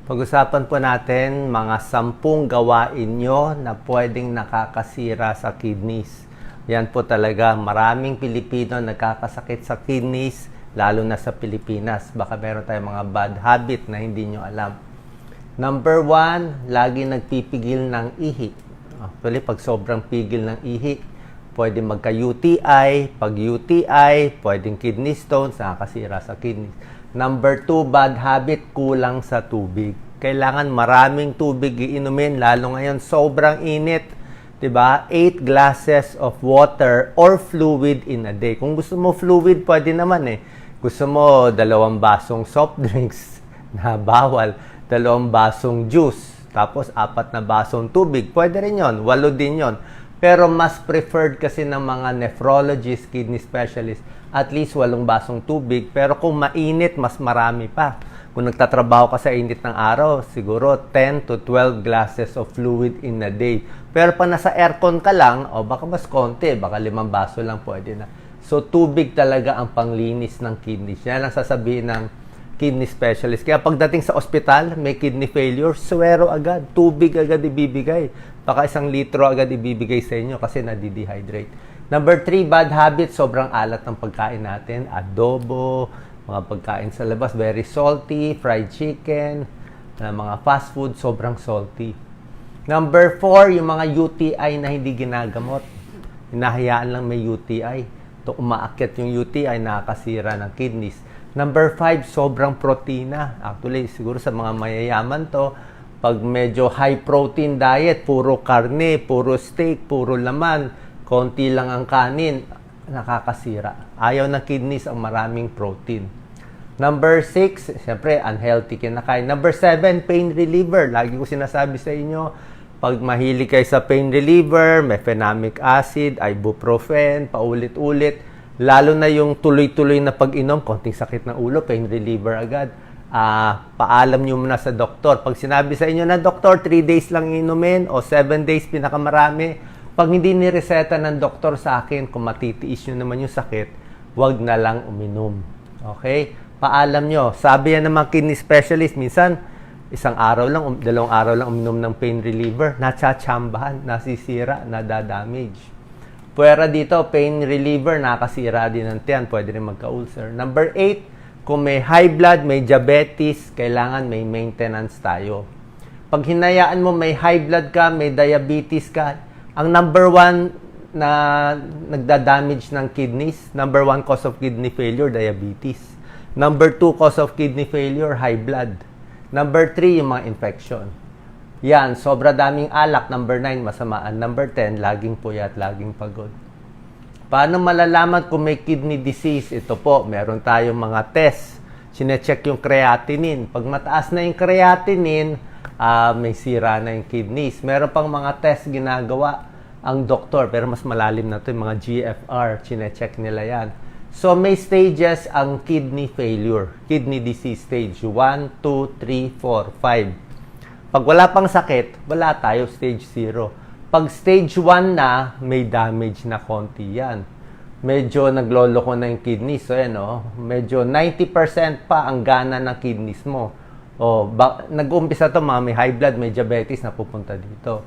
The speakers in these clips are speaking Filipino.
Pag-usapan po natin mga 10 gawain nyo na pwedeng nakakasira sa kidneys. Yan po talaga, maraming Pilipino nagkakasakit sa kidneys, lalo na sa Pilipinas. Baka meron tayong mga bad habit na hindi nyo alam. Number 1, lagi nagpipigil ng ihi. Actually, pag sobrang pigil ng ihi, pwede magka-UTI. Pag UTI, pwedeng kidney stones, nakakasira sa kidneys. Number 2, bad habit, kulang sa tubig. Kailangan maraming tubig iinumin, lalo ngayon sobrang init. 'Di ba? 8 glasses of water or fluid in a day. Kung gusto mo fluid, pwede naman eh. Gusto mo 2 basong soft drinks na bawal, 2 basong juice, tapos 4 na basong tubig. Pwede rin 'yon, 8 din 'yon. Pero mas preferred kasi ng mga nephrologist, kidney specialist, at least 8 basong tubig. Pero kung mainit, mas marami pa. Kung nagtatrabaho ka sa init ng araw, siguro 10 to 12 glasses of fluid in a day. Pero pag nasa aircon ka lang, baka mas konti, baka 5 baso lang pwede na. So, tubig talaga ang panglinis ng kidneys. Yan ang sasabihin ng kidney specialist. Kaya pagdating sa ospital, may kidney failure, suwero agad, tubig agad ibibigay. Baka 1 litro agad ibibigay sa inyo kasi nadidehydrate. Number 3, bad habit, sobrang alat ng pagkain natin. Adobo, mga pagkain sa labas, very salty, fried chicken, mga fast food, sobrang salty. Number 4, yung mga UTI na hindi ginagamot. Hinahayaan lang may UTI. Ito, umaakyat yung UTI, nakakasira ng kidneys. Number 5, sobrang protina. Actually, siguro sa mga mayayaman to, pag medyo high protein diet, puro karne, puro steak, puro laman, konti lang ang kanin, nakakasira. Ayaw ng kidneys ang maraming protein. Number 6, siyempre, unhealthy kinakain. Number 7, pain reliever. Lagi ko sinasabi sa inyo, pag mahilig kayo sa pain reliever, mefenamic acid, ibuprofen, paulit-ulit, lalo na yung tuloy-tuloy na pag-inom, konting sakit ng ulo, pain reliever agad. Paalam nyo muna sa doktor. Pag sinabi sa inyo na, doktor, 3 days lang inumin o 7 days pinakamarami, pag hindi nireseta ng doktor sa akin, kung matitiis nyo naman yung sakit, wag na lang uminom. Okay? Paalam nyo. Sabi yan ng mga kidney specialist, minsan, 1 araw lang, 2 araw lang uminom ng pain reliever, natsatsambahan, nasisira, nadadamage. Puwera dito, pain reliever, nakasira din ng tiyan, pwede rin magka-ulcer. Number 8, kung may high blood, may diabetes, kailangan may maintenance tayo. Pag hinayaan mo may high blood ka, may diabetes ka, ang number 1 na nagda-damage ng kidneys, number 1 cause of kidney failure, diabetes. Number 2 cause of kidney failure, high blood. Number 3, yung mga infection. Yan, sobra daming alak. Number 9, masamaan. Number 10, laging puyat, laging pagod. Paano malalaman kung may kidney disease? Ito po, meron tayong mga test. Sinecheck yung creatinine. Pag mataas na yung creatinine, may sira na yung kidneys. Meron pang mga test ginagawa ang doktor, pero mas malalim na ito, yung mga GFR, sinecheck nila yan. So, may stages ang kidney failure, kidney disease stage, 1, 2, 3, 4, 5. Pag wala pang sakit, wala tayo, stage 0. Pag stage 1 na, may damage na konti yan. Medyo nagloloko na yung kidneys. So, yan, medyo 90% pa ang gana ng kidneys mo. Nag-umpisa to, may high blood, may diabetes na pupunta dito.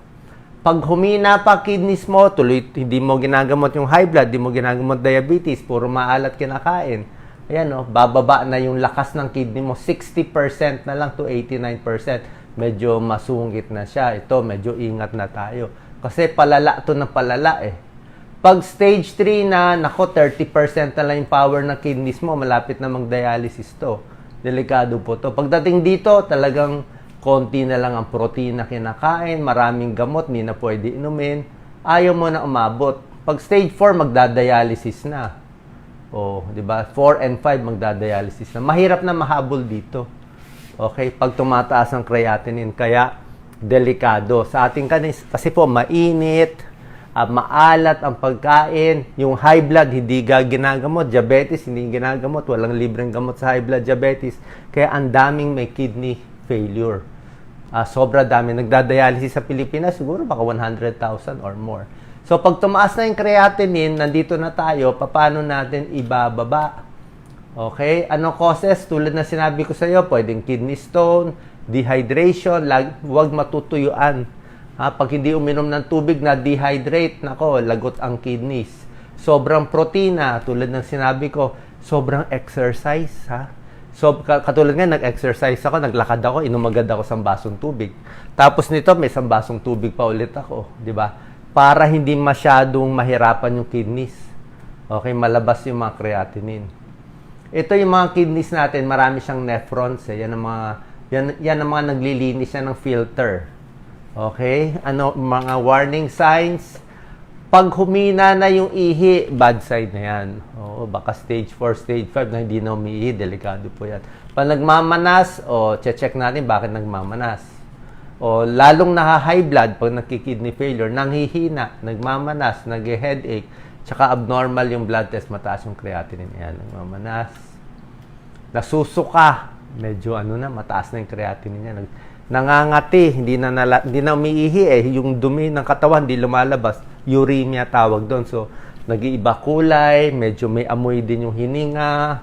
Pag humina pa kidneys mo, tuloy, hindi mo ginagamot yung high blood, hindi mo ginagamot diabetes, puro maalat kinakain. Ayan, bababa na yung lakas ng kidney mo, 60% na lang to 89%. Medyo masungit na siya. Ito, medyo ingat na tayo. Kasi palala to na palala eh. Pag stage 3 na, 30% na lang yung power ng kidneys mo, malapit na mag-dialysis to. Delikado po to. Pagdating dito, talagang konti na lang ang protein na kinakain, maraming gamot, hindi na pwede inumin, ayaw mo na umabot. Pag stage 4, magdadialysis na. Di ba? 4 and 5, magdadialysis na. Mahirap na mahabol dito. Okay? Pag tumataas ang creatinine, kaya delikado. Sa ating kasi po, mainit, maalat ang pagkain, yung high blood, hindi ginagamot, diabetes, hindi ginagamot, walang libreng gamot sa high blood diabetes, kaya ang daming may kidney failure. Sobra dami. Nagdadialysis sa Pilipinas, siguro baka 100,000 or more. So, pag tumaas na yung creatinine, nandito na tayo, paano natin ibababa? Okay? Anong causes? Tulad na sinabi ko sa iyo, pwedeng kidney stone, dehydration, huwag matutuyuan. Pag hindi uminom ng tubig na dehydrate, nako, lagot ang kidneys. Sobrang protina, tulad ng sinabi ko, sobrang exercise. So, katulad nga, nag-exercise ako, naglakad ako, inom agad ako sa basong tubig. Tapos nito, may isang basong tubig pa ulit ako. Di ba? Para hindi masyadong mahirapan yung kidneys. Okay, malabas yung mga creatinine. Ito yung mga kidneys natin, marami siyang nephrons. Yan ang mga naglilinis siya ng filter. Okay? Mga warning signs. Pag humina na yung ihi, bad sign na yan. Baka stage 4, stage 5 na hindi na umiihi, delikado po yan. Pag nagmamanas, check natin bakit nagmamanas. Lalong high blood pag nagki-kidney failure, nanghihina, nagmamanas, nag-headache, tsaka abnormal yung blood test, mataas yung creatinine. Ayan, nagmamanas. Nasusuka, medyo mataas na yung creatinine niya. Nangangati, hindi na umiihi yung dumi ng katawan hindi lumalabas, uremia tawag doon. So nag-iiba kulay, medyo may amoy din yung hininga.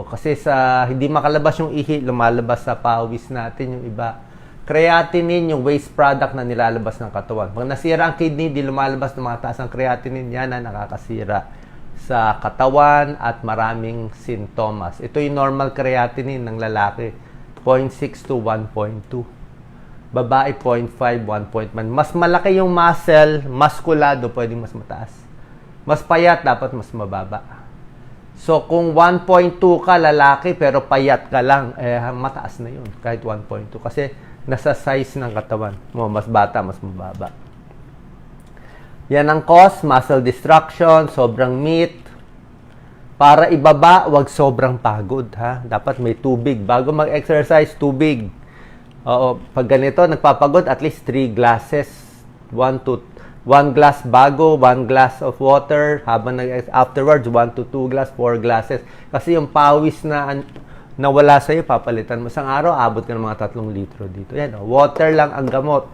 Kasi sa hindi makalabas yung ihi, lumalabas sa pawis natin yung iba. Creatinine, yung waste product na nilalabas ng katawan. Pag nasira ang kidney, di lumalabas ng mga taas ng creatinine, yan na nakakasira sa katawan at maraming sintomas. Ito yung normal creatinine ng lalaki, 0.6 to 1.2. Babae, 0.5, 1.1. Mas malaki yung muscle, muskulado, pwedeng mas mataas. Mas payat, dapat mas mababa. So, kung 1.2 ka lalaki, pero payat ka lang, mataas na yun, kahit 1.2. Kasi nasa size ng katawan mo, mas bata, mas mababa. Yan ang cause, muscle destruction, sobrang meat. Para ibaba, wag sobrang pagod, Dapat may tubig. Bago mag-exercise, tubig. Pag ganito, nagpapagod, at least 3 glasses. 1 glass bago, 1 glass of water. Habang afterwards, 1 to 2 glass, 4 glasses. Kasi yung pawis na nawala sa'yo, papalitan mo. Isang araw, abot ka ng mga 3 litro dito. Yan, water lang ang gamot.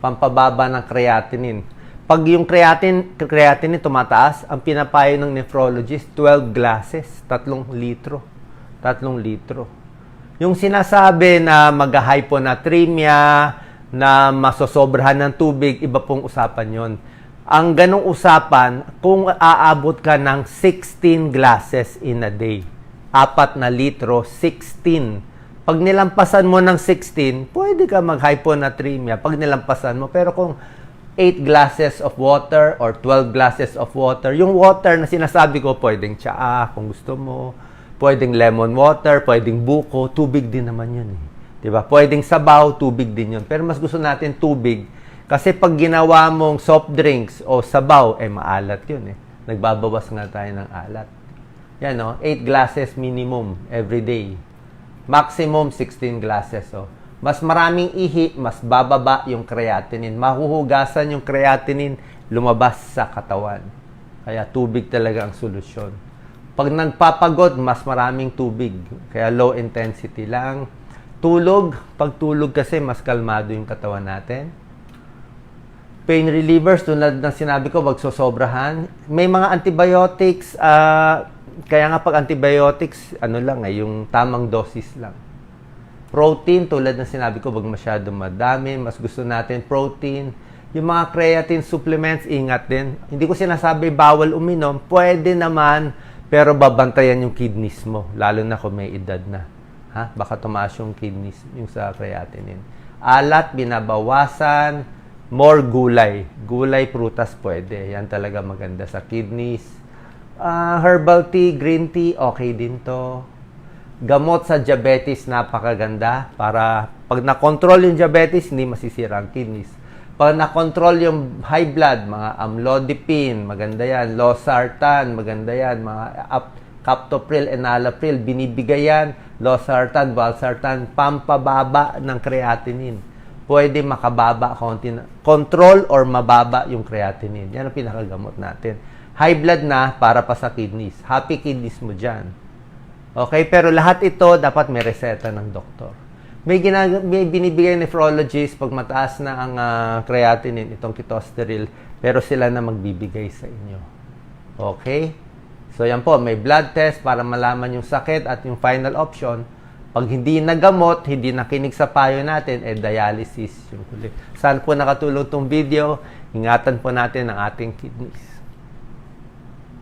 Pampababa ng creatinine. Pag yung creatinine tumataas, ang pinapayo ng nephrologist, 12 glasses, 3 litro. 3 litro. Yung sinasabi na mag-hyponatremia, na masosobrahan ng tubig, iba pong usapan yon. Ang ganong usapan, kung aabot ka ng 16 glasses in a day, 4 na litro, 16. Pag nilampasan mo ng 16, pwede ka mag-hyponatremia pag nilampasan mo. Pero kung 8 glasses of water or 12 glasses of water. Yung water na sinasabi ko, pwedeng tsaa kung gusto mo, pwedeng lemon water, pwedeng buko, tubig din naman yun. Diba? Pwedeng sabaw, tubig din yun. Pero mas gusto natin tubig kasi pag ginawa mong soft drinks o sabaw, maalat yun. Nagbabawas nga tayo ng alat. Yan, 8 glasses minimum every day. Maximum 16 glasses. Mas maraming ihi, mas bababa yung creatinine. Mahuhugasan yung creatinine, lumabas sa katawan. Kaya tubig talaga ang solusyon. Pag nagpapagod, mas maraming tubig. Kaya low intensity lang. Tulog. Pag tulog kasi, mas kalmado yung katawan natin. Pain relievers, tulad ng sinabi ko, wag sosobrahan. May mga antibiotics, kaya nga pag antibiotics, yung tamang dosis lang. Protein, tulad ng sinabi ko, wag masyadong madami. Mas gusto natin protein. Yung mga creatine supplements, ingat din. Hindi ko sinasabi bawal uminom. Pwede naman, pero babantayan yung kidneys mo. Lalo na kung may edad na. Baka tumaas yung kidneys, yung sa creatinine. Alat, binabawasan. More gulay. Gulay, prutas, pwede. Yan talaga maganda sa kidneys. Herbal tea, green tea, okay din to. Gamot sa diabetes, napakaganda. Para pag na-control yung diabetes, hindi masisira ang kidneys. Pag na-control yung high blood, mga amlodipine, maganda yan. Losartan, maganda yan. Mga captopril, enalapril, binibigay yan. Losartan, valsartan, pampababa ng creatinine. Pwede makababa, control or mababa yung creatinine. Yan ang pinakagamot natin. High blood na, para pa sa kidneys. Happy kidneys mo dyan. Okay, pero lahat ito dapat may reseta ng doktor. May binibigay nephrologist pag mataas na ang creatinine, itong ketosteril, pero sila na magbibigay sa inyo. Okay? So yan po, may blood test para malaman yung sakit at yung final option. Pag hindi nagamot, hindi nakinig sa payo natin, dialysis yung huli. Saan po nakatulong itong video? Ingatan po natin ang ating kidneys.